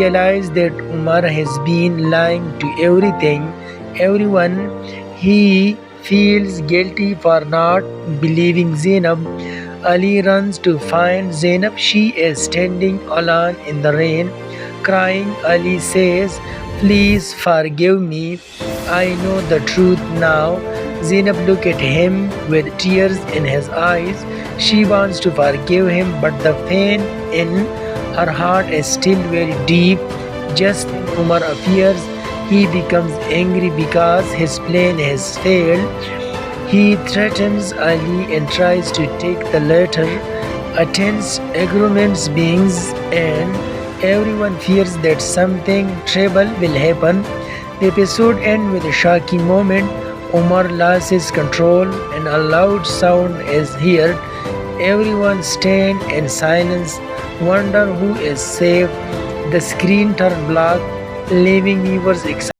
realized that Umar has been lying to everyone. He feels guilty for not believing Zainab. Ali runs to find Zainab. She is standing alone in the rain, crying. Ali says, "Please forgive me. I know the truth now." Zainab looks at him with tears in his eyes. She wants to forgive him, but the pain in her heart is still very deep. Just when Umar appears, he becomes angry because his plan has failed. He threatens Ali and tries to take the letter. A tense agreement begins, and everyone fears that something terrible will happen. The episode ends with a shocking moment. Umar loses control and a loud sound is heard. Everyone stands in silence, wonder who is safe. The screen turns black, leaving viewers excited.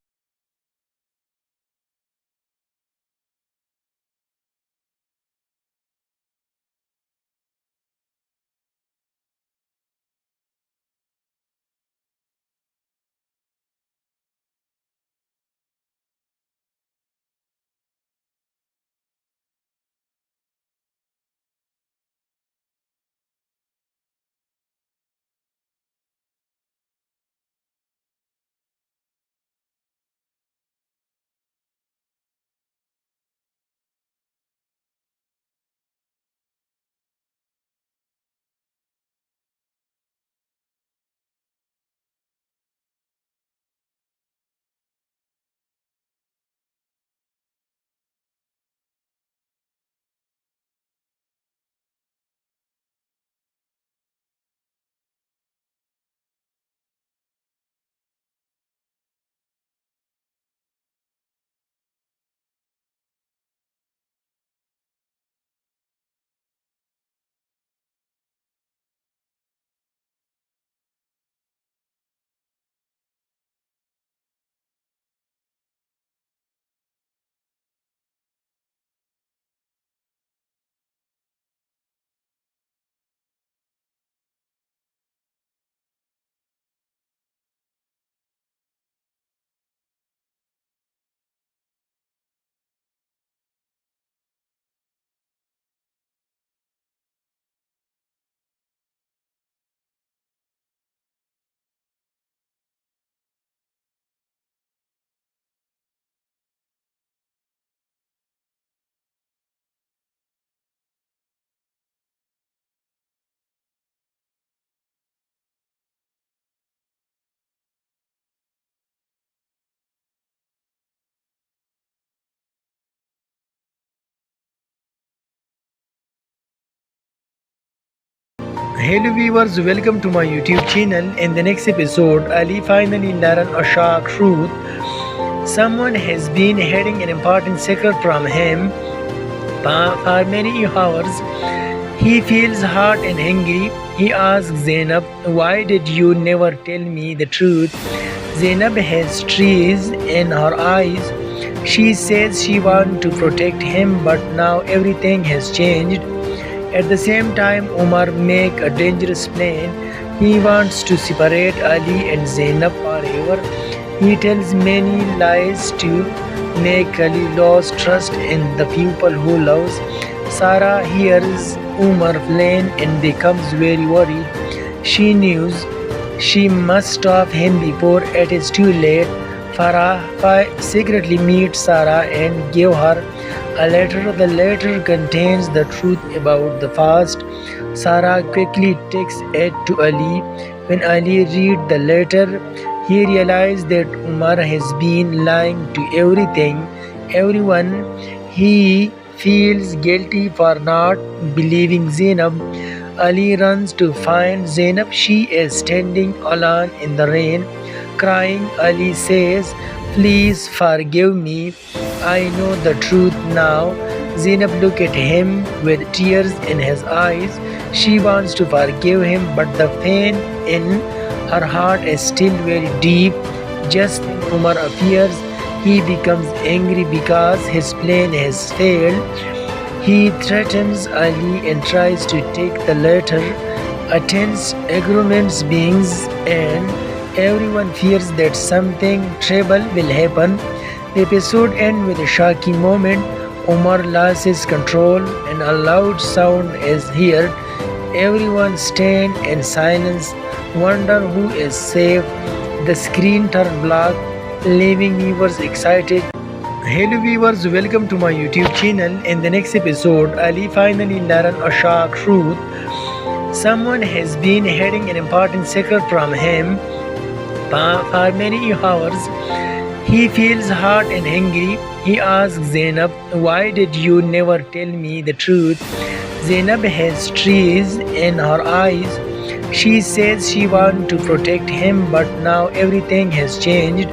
Hello viewers, welcome to my YouTube channel. In the next episode, Ali finally learns a shock truth. Someone has been hiding an important secret from him for many hours. He feels hot and angry. He asks Zainab, "Why did you never tell me the truth?" Zainab has tears in her eyes. She says she wants to protect him, but now everything has changed. At the same time, Umar makes a dangerous plan. He wants to separate Ali and Zainab forever. He tells many lies to make Ali lose trust in the people who loves. Sarah hears Umar's plan and becomes very worried. She knows she must stop him before it is too late. Farah secretly meets Sarah and gives her a letter. The letter contains the truth about the past. Sarah quickly takes it to Ali. When Ali reads the letter, he realizes that Umar has been lying to everyone. He feels guilty for not believing Zainab. Ali runs to find Zainab. She is standing alone in the rain, crying. Ali says, "Please forgive me. I know the truth now." Zainab looks at him with tears in his eyes. She wants to forgive him, but the pain in her heart is still very deep. Just when Umar appears, he becomes angry because his plan has failed. He threatens Ali and tries to take the letter. A tense agreement begins, and Everyone fears that something terrible will happen. The episode ends with a shocking moment. Omar loses control and a loud sound is heard. Everyone stands in silence, wonder who is safe. The screen turned black, leaving viewers excited. Hello viewers, welcome to my YouTube channel. In the next episode, Ali finally learns a shock truth. Someone has been hiding an important secret from him for many hours. He feels hot and hungry. He asks Zainab, "Why did you never tell me the truth?" Zainab has tears in her eyes. She says she wants to protect him, but now everything has changed.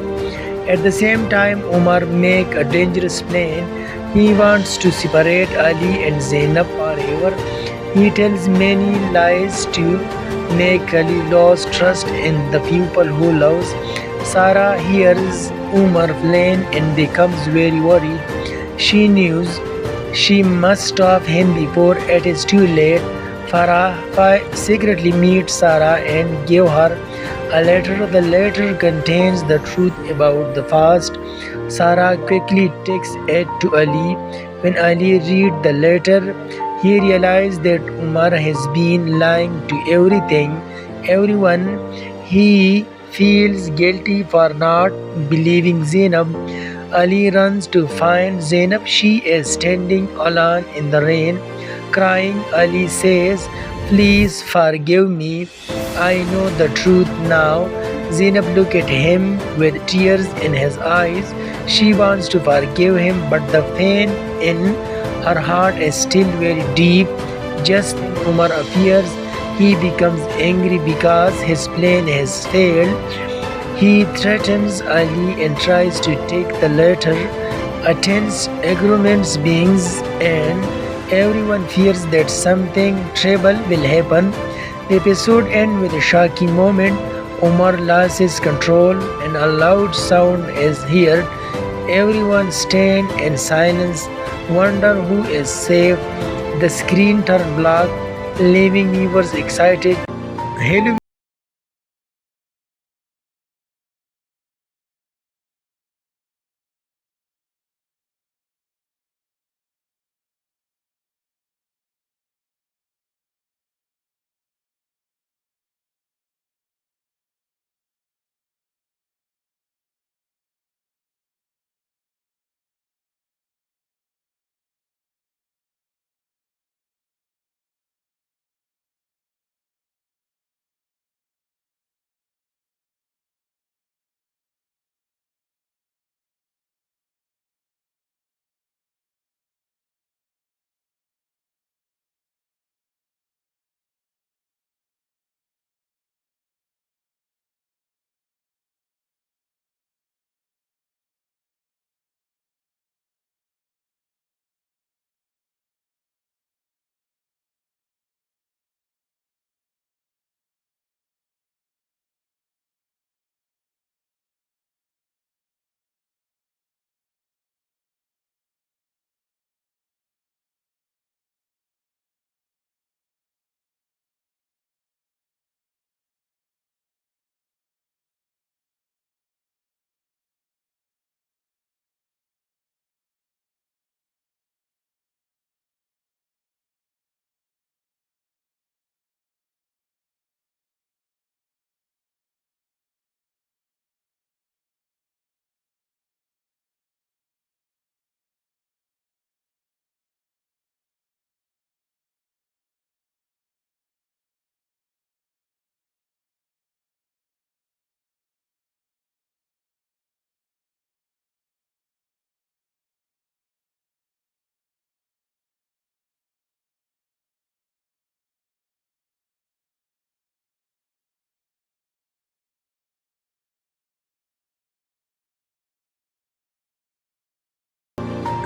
At the same time, Umar makes a dangerous plan. He wants to separate Ali and Zainab forever. He tells many lies to make Ali lose trust in the people who loves. Sarah hears Umar plan and becomes very worried. She knows she must stop him before it is too late. Farah secretly meets Sarah and gives her a letter. The letter contains the truth about the past. Sarah quickly takes it to Ali. When Ali reads the letter, he realizes that Umar has been lying to everyone. He feels guilty for not believing Zainab. Ali runs to find Zainab. She is standing alone in the rain, crying. Ali says, "Please forgive me. I know the truth now." Zainab looks at him with tears in his eyes. She wants to forgive him, but the pain in her heart is still very deep. Just when Umar appears, he becomes angry because his plan has failed. He threatens Ali and tries to take the letter. A tense agreement begins and everyone fears that something terrible will happen. The episode ends with a shocking moment. Umar loses control and a loud sound is heard. Everyone stands in silence, wonder who is safe. The screen turns black, leaving viewers excited. Hello.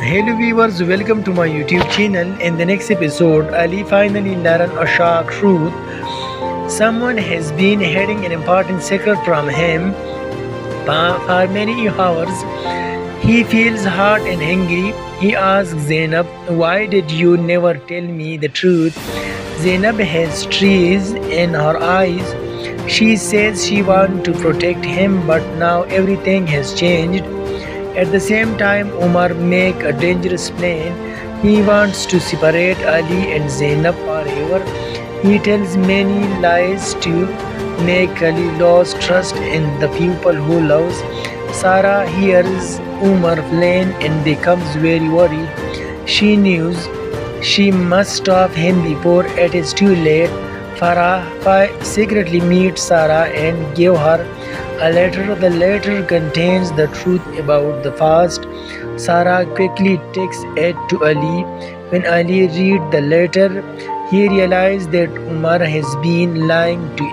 Hello viewers, welcome to my YouTube channel. In the next episode, Ali finally learns a shock truth. Someone has been hiding an important secret from him for many hours. He feels hot and hungry. He asks Zainab, "Why did you never tell me the truth?" Zainab has tears in her eyes. She says she wants to protect him, but now everything has changed. At the same time, Umar make a dangerous plan. He wants to separate Ali and Zainab forever. He tells many lies to make Ali lose trust in the people who loves. Sarah hears Umar plan and becomes very worried. She knows she must stop him before it is too late. Farah secretly meets Sarah and give her a letter. The letter contains the truth about the fast. Sarah quickly takes it to Ali. When Ali read the letter, he realized that Umar has been lying to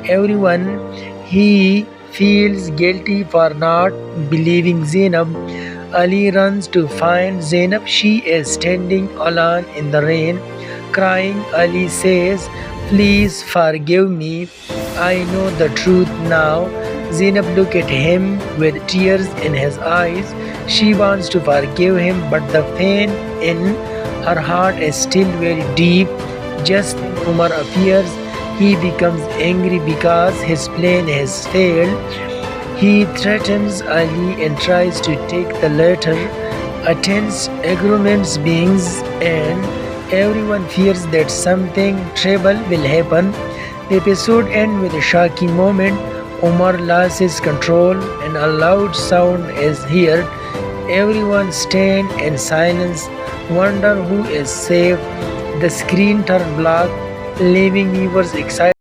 everyone. He feels guilty for not believing Zainab. Ali runs to find Zainab. She is standing alone in the rain, crying. Ali says, "Please forgive me. I know the truth now." Zainab looked at him with tears in his eyes. She wants to forgive him, but the pain in her heart is still very deep. Just when Umar appears, he becomes angry because his plan has failed. He threatens Ali and tries to take the letter. A tense agreement begins, and everyone fears that something terrible will happen. The episode ends with a shocking moment. Omar loses control and a loud sound is heard. Everyone stands in silence, wonder who is safe. The screen turns black, leaving viewers excited.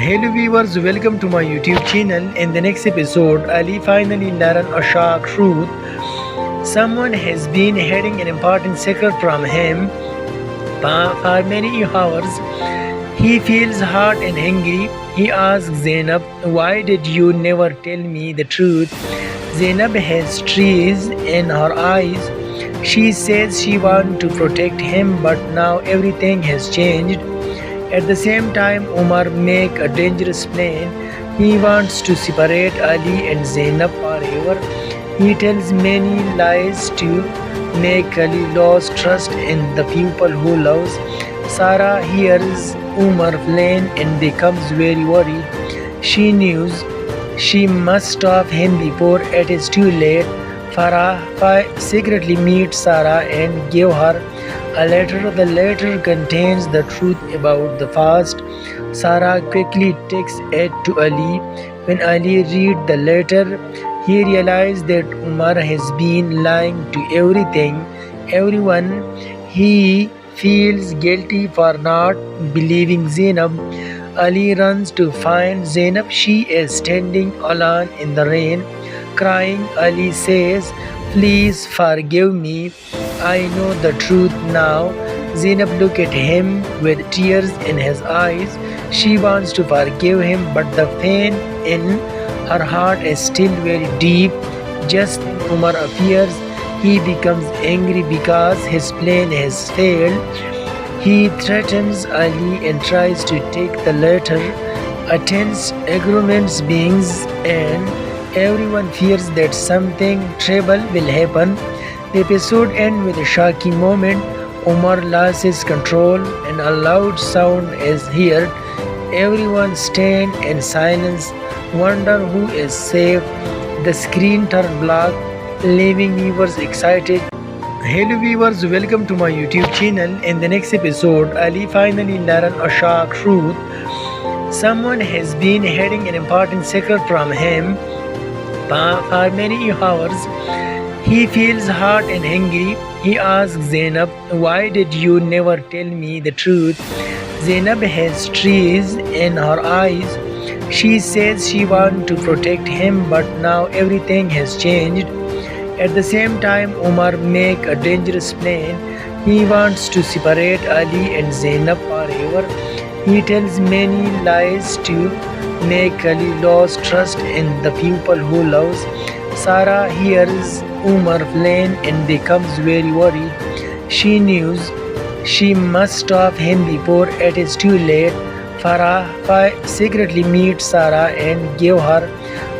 Hello viewers, welcome to my YouTube channel. In the next episode, Ali finally learned a shock truth. Someone has been hiding an important secret from him for many hours. He feels hot and angry. He asks Zainab, "Why did you never tell me the truth?" Zainab has tears in her eyes. She says she wants to protect him, but now everything has changed. At the same time, Umar makes a dangerous plan. He wants to separate Ali and Zainab forever. He tells many lies to make Ali lose trust in the people who loves. Sarah hears Umar plan and becomes very worried. She knows she must stop him before it is too late. Farah secretly meets Sarah and give her a letter. The letter contains the truth about the fast. Sarah quickly takes it to Ali. When Ali reads the letter, he realizes that Umar has been lying to everyone. He feels guilty for not believing Zainab. Ali runs to find Zainab. She is standing alone in the rain, crying. Ali says, "Please forgive me. I know the truth now." Zainab looks at him with tears in his eyes. She wants to forgive him, but the pain in her heart is still very deep. Just when Umar appears, he becomes angry because his plan has failed. He threatens Ali and tries to take the letter. A tense agreement begins, and everyone fears that something terrible will happen. The episode ends with a shocking moment. Umar loses control and a loud sound is heard. Everyone stands in silence, wonder who is safe. The screen turns black, leaving viewers excited. Hello viewers, welcome to my YouTube channel. In the next episode, Ali finally learned a shock truth. Someone has been hiding an important secret from him for many hours. He feels hot and angry. He asks Zainab, "Why did you never tell me the truth?" Zainab has tears in her eyes. She says she wants to protect him, but now everything has changed. At the same time, Umar makes a dangerous plan. He wants to separate Ali and Zainab forever. He tells many lies to make Ali lose trust in the people who loves. Sarah hears Umar plan and becomes very worried. She knows she must stop him before it is too late. Farah secretly meets Sarah and give her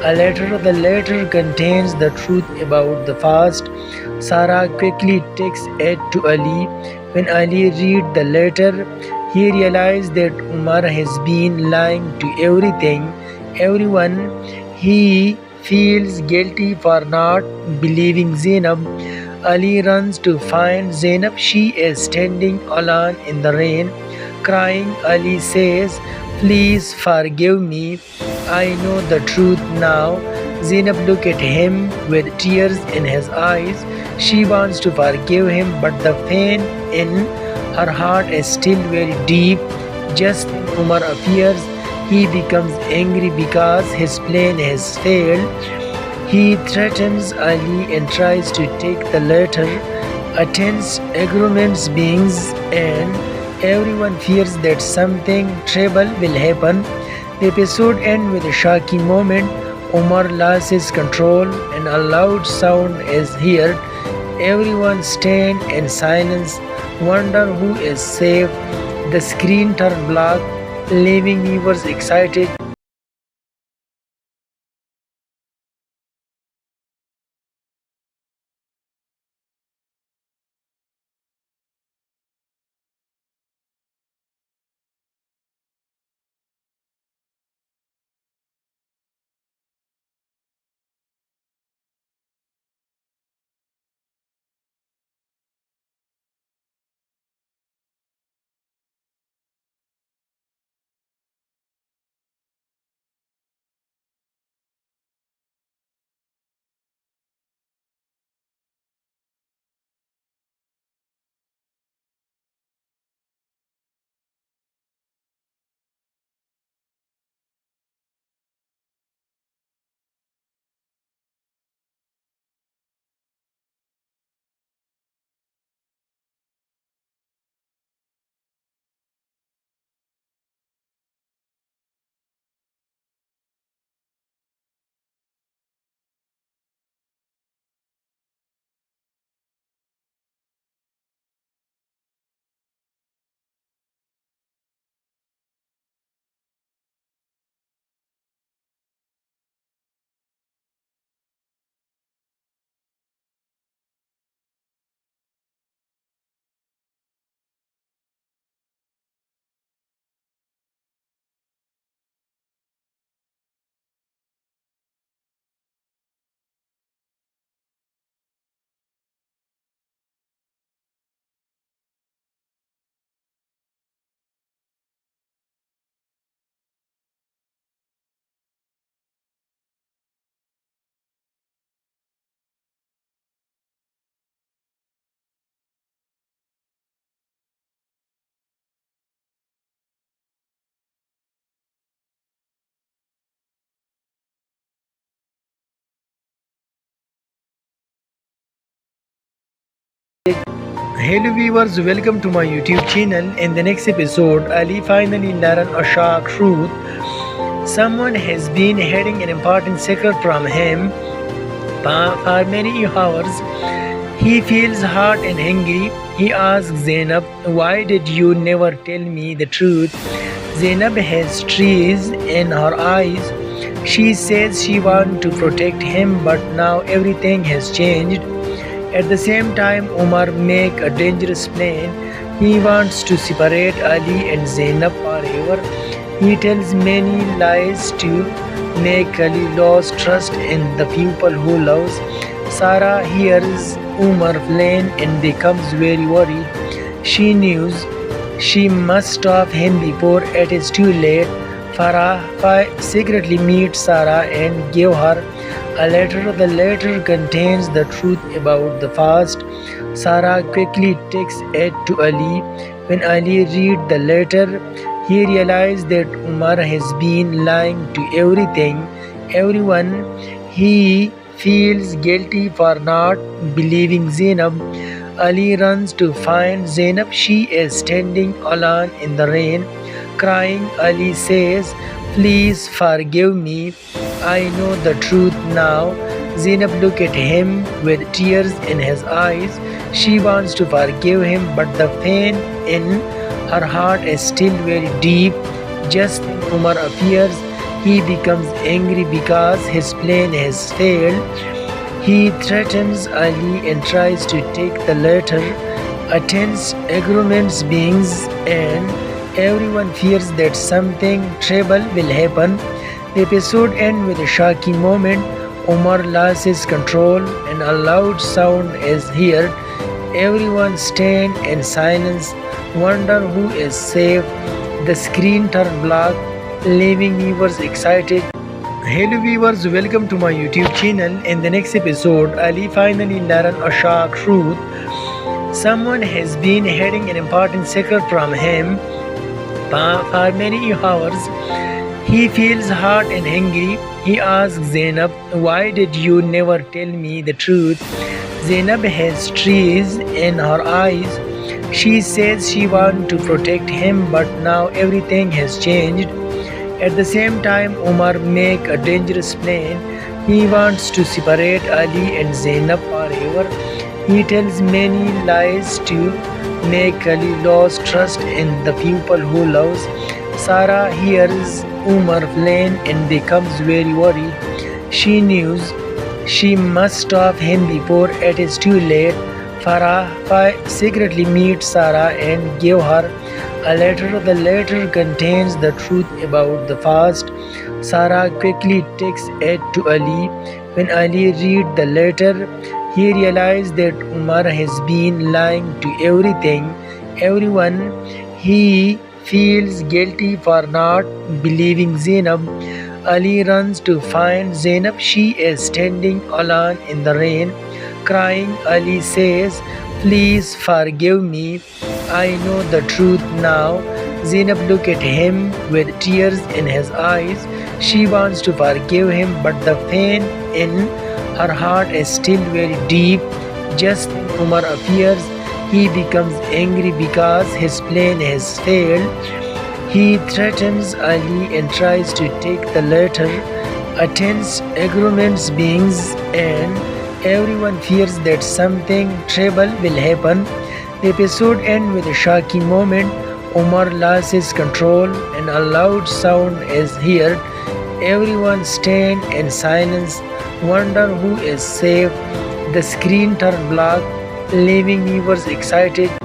a letter. The letter contains the truth about the fast. Sarah quickly takes it to Ali. When Ali reads the letter, he realizes that Umar has been lying to everyone. He feels guilty for not believing Zainab. Ali runs to find Zainab. She is standing alone in the rain, crying. Ali says, "Please forgive me. I know the truth now." Zainab looks at him with tears in his eyes. She wants to forgive him, but the pain in her heart is still very deep. Just when Umar appears, he becomes angry because his plan has failed. He threatens Ali and tries to take the letter. A tense agreement begins, and everyone fears that something terrible will happen. The episode ends with a shocking moment. Umar loses control and a loud sound is heard. Everyone stands in silence, wonder who is safe. The screen turns black, leaving viewers excited. Hello viewers, welcome to my YouTube channel. In the next episode, Ali finally learned a shock truth. Someone has been hiding an important secret from him for many hours. He feels hot and hungry. He asks Zainab, "Why did you never tell me the truth?" Zainab has tears in her eyes. She says she wants to protect him, but now everything has changed. At the same time, Umar makes a dangerous plan. He wants to separate Ali and Zainab forever. He tells many lies to make Ali lose trust in the people who loves. Sarah hears Umar plan and becomes very worried. She knows she must stop him before it is too late. Farah secretly meets Sarah and give her a letter. The letter contains the truth about the past. Sarah quickly takes it to Ali. When Ali reads the letter, he realizes that Umar has been lying to everyone. He feels guilty for not believing Zainab. Ali runs to find Zainab. She is standing alone in the rain, crying. Ali says, "Please forgive me. I know the truth now." Zainab looks at him with tears in his eyes. She wants to forgive him, but the pain in her heart is still very deep. Just when Umar appears, he becomes angry because his plan has failed. He threatens Ali and tries to take the letter. A tense agreement begins, and everyone fears that something terrible will happen. The episode ends with a shocking moment. Umar loses control and a loud sound is heard. Everyone stands in silence, wonder who is safe. The screen turns black, leaving viewers excited. Hello viewers, welcome to my YouTube channel. In the next episode, Ali finally learns a shock truth. Someone has been hiding an important secret from him for many hours. He feels hot and hungry. He asks Zainab, "Why did you never tell me the truth?" Zainab has tears in her eyes. She says she wants to protect him, but now everything has changed. At the same time, Umar makes a dangerous plan. He wants to separate Ali and Zainab forever. He tells many lies to make Ali lose trust in the people who loves. Sarah hears Umar plan and becomes very worried. She knows she must stop him before it is too late. Farah secretly meets Sarah and give her a letter. The letter contains the truth about the past. Sarah quickly takes it to Ali. When Ali reads the letter, he realizes that Umar has been lying to everyone. He feels guilty for not believing Zainab. Ali runs to find Zainab. She is standing alone in the rain, crying. Ali says, "Please forgive me. I know the truth now." Zainab looks at him with tears in his eyes. She wants to forgive him, but the pain in her heart is still very deep. Just when Umar appears, he becomes angry because his plan has failed. He threatens Ali and tries to take the letter. A tense agreement begins, and everyone fears that something terrible will happen. The episode ends with a shocking moment. Umar loses control and a loud sound is heard. Everyone stands in silence, wonder who is safe. The screen turns black, leaving viewers excited.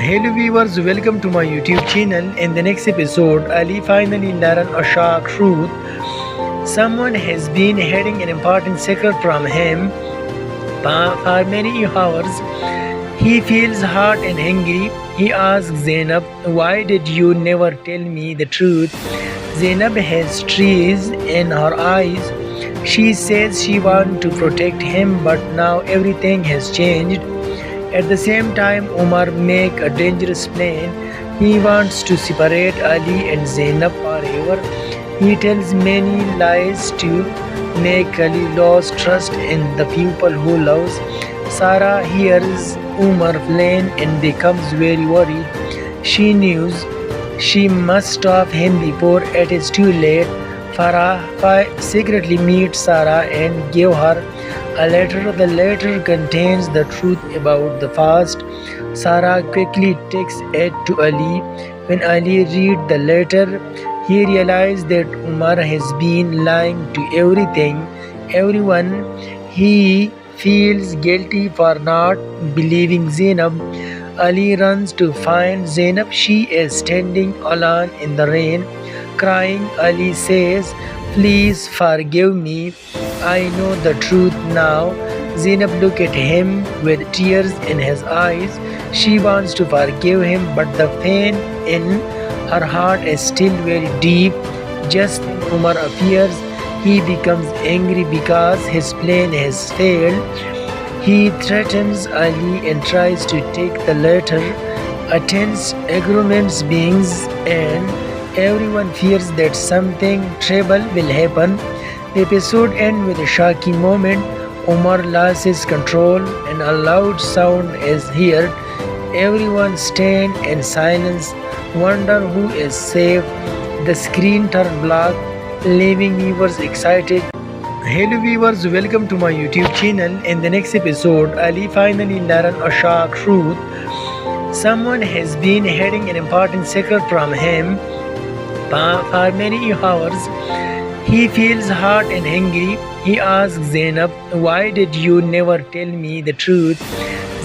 Hello viewers, welcome to my YouTube channel. In the next episode, Ali finally learned a shock truth. Someone has been hiding an important secret from him for many hours. He feels hot and hungry. He asks Zainab, "Why did you never tell me the truth?" Zainab has tears in her eyes. She says she wants to protect him, but now everything has changed. At the same time, Umar makes a dangerous plan. He wants to separate Ali and Zainab forever. He tells many lies to make Ali lose trust in the people who loves. Sarah hears Umar plan and becomes very worried. She knows she must stop him before it is too late. Farah secretly meets Sarah and gives her a letter. The letter contains the truth about the past. Sarah quickly takes it to Ali. When Ali reads the letter, he realizes that Umar has been lying to everyone. He feels guilty for not believing Zainab. Ali runs to find Zainab. She is standing alone in the rain, crying. Ali says, "Please forgive me. I know the truth now." Zainab looks at him with tears in his eyes. She wants to forgive him, but the pain in her heart is still very deep. Just when Umar appears, he becomes angry because his plan has failed. He threatens Ali and tries to take the letter. A tense agreement begins, and everyone fears that something terrible will happen. The episode ends with a shocking moment. Umar loses control and a loud sound is heard. Everyone stands in silence, wonder who is safe. The screen turns black, leaving viewers excited. Hello viewers, welcome to my YouTube channel. In the next episode, Ali finally learns a shock truth. Someone has been hiding an important secret from him for many hours. He feels hot and hungry. He asks Zainab, "Why did you never tell me the truth?"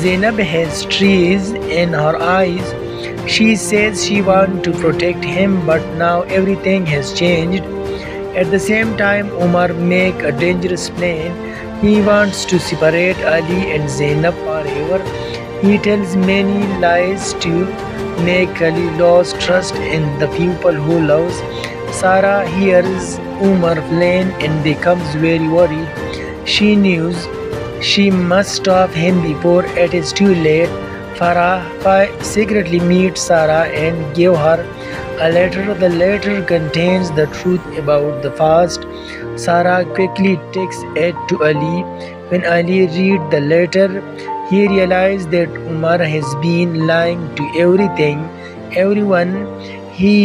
Zainab has tears in her eyes. She says she wants to protect him, but now everything has changed. At the same time, Umar makes a dangerous plan. He wants to separate Ali and Zainab forever. He tells many lies to make Ali lose trust in the people who loves. Sarah hears Umar plan and becomes very worried. She knows she must stop him before it is too late. Farah secretly meets Sarah and gives her a letter. The letter contains the truth about the past. Sarah quickly takes it to Ali. When Ali reads the letter, he realizes that Umar has been lying to everyone. He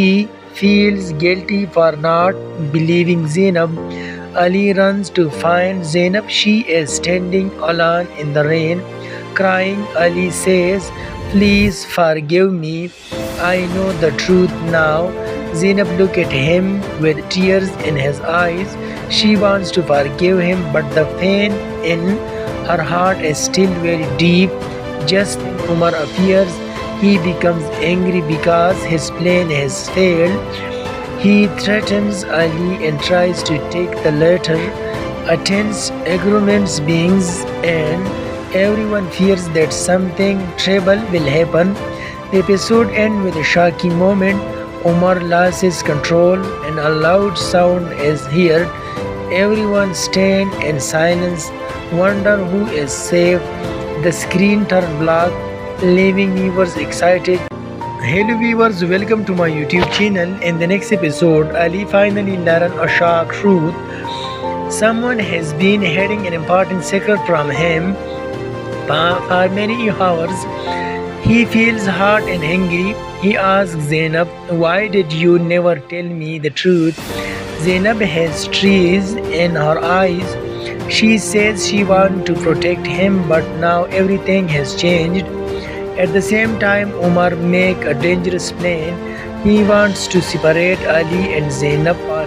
feels guilty for not believing Zainab. Ali runs to find Zainab. She is standing alone in the rain, crying. Ali says, "Please forgive me. I know the truth now." Zainab looks at him with tears in his eyes. She wants to forgive him, but the pain in her heart is still very deep. Just when Umar appears, he becomes angry because his plan has failed. He threatens Ali and tries to take the letter. A tense agreement begins, and everyone fears that something terrible will happen. The episode ends with a shocking moment. Umar loses control and a loud sound is heard. Everyone stands in silence, wonder who is safe. The screen turns black, leaving viewers excited. Hello viewers, welcome to my YouTube channel. In the next episode, Ali finally learns a shock truth. Someone has been hiding an important secret from him for many hours. He feels hot and hungry. He asks Zainab, "Why did you never tell me the truth?" Zainab has tears in her eyes. She says she wants to protect him, but now everything has changed. At the same time, Umar makes a dangerous plan. He wants to separate Ali and Zainab forever.